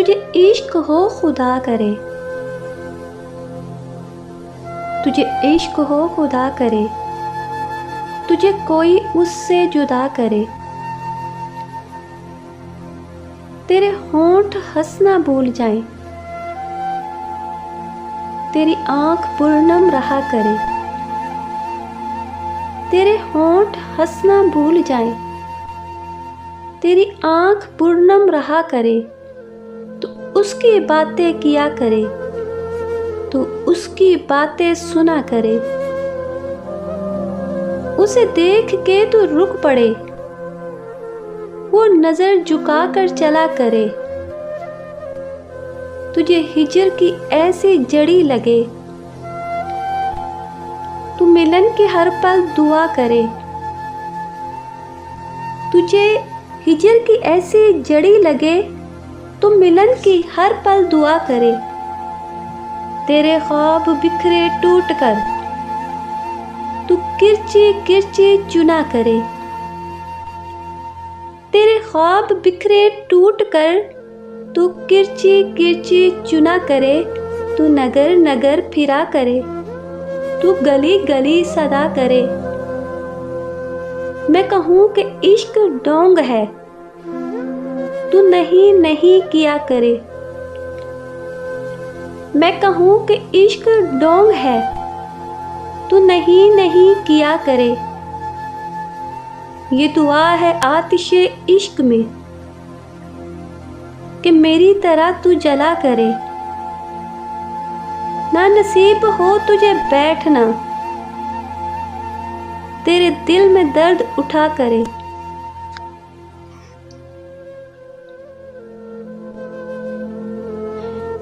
तुझे इश्क हो खुदा करे, तुझे इश्क हो खुदा करे, तुझे कोई उससे जुदा करे। तेरे होंठ हंसना भूल जाएं, तेरी आंख पूर्णम रहा करे। तेरे होंठ हंसना भूल जाएं, तेरी आंख पूर्णम रहा करे। तू उसकी बातें किया करे, तू उसकी बातें सुना करे। उसे देख के तू रुक पड़े, वो नजर झुका कर चला करे। तुझे हिजर की ऐसी जड़ी लगे, तू मिलन की हर पल दुआ करे। तुझे हिजर की ऐसी जड़ी लगे, तू मिलन की हर पल दुआ करे। तेरे ख्वाब बिखरे टूट कर, तू किरची किरची चुना करे। तेरे ख्वाब बिखरे टूट कर, तू किरची किरची चुना करे। तू नगर नगर फिरा करे, तू गली गली सदा करे। मैं कहूँ कि इश्क डोंग है, तू नहीं नहीं किया करे। मैं कहूँ कि इश्क डोंग है, तू नहीं नहीं किया करे। ये दुआ है आतिशे इश्क में कि मेरी तरह तू जला करे। ना नसीब हो तुझे बैठना, तेरे दिल में दर्द उठा करे।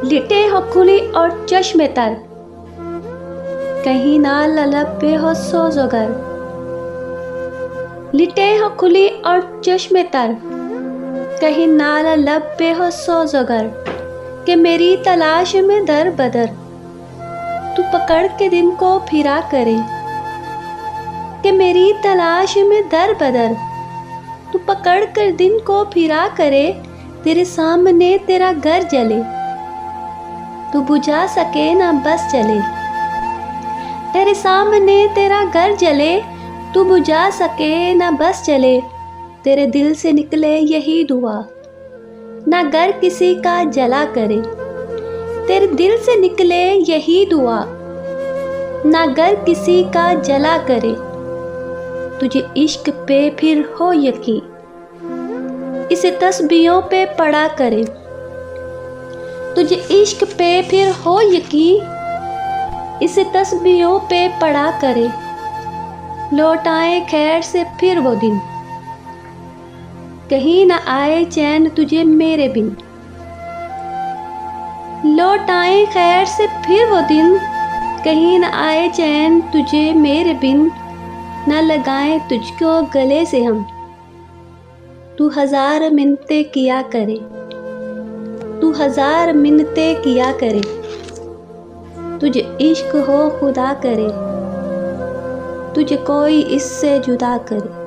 लिटे हो खुली और चश्मे तर, कहीं ना ललब पे हो सोजोगर। लिटे हो खुली और चश्मे तर, कहीं ना ललब पे हो सोजोगर। कि मेरी तलाश में दर बदर, तू पकड़ के दिन को फिरा करे। कि मेरी तलाश में दर बदर, तू पकड़ कर दिन को फिरा करे। तेरे सामने तेरा घर जले, तू बुझा सके ना बस चले। तेरे सामने तेरा घर जले, तू बुझा सके ना बस चले। तेरे दिल से निकले यही दुआ, ना घर किसी का जला करे। तेरे दिल से निकले यही दुआ, ना घर किसी का जला करे। तुझे इश्क पे फिर हो यकीन, इसे तस्बीहों पे पढ़ा करे। तुझे इश्क पे फिर हो यकीन, इसे तस्बीहों पे पढ़ा करे। लौट आए खैर से फिर वो दिन, कहीं ना आए चैन तुझे मेरे बिन। लौट आए खैर से फिर वो दिन, कहीं ना आए चैन तुझे मेरे बिन। ना लगाएं तुझको गले से हम, तू हजार मिन्नतें किया करे। तू हजार मिन्नतें किया करे, तुझे इश्क हो खुदा करे। तुझे कोई इससे जुदा करे।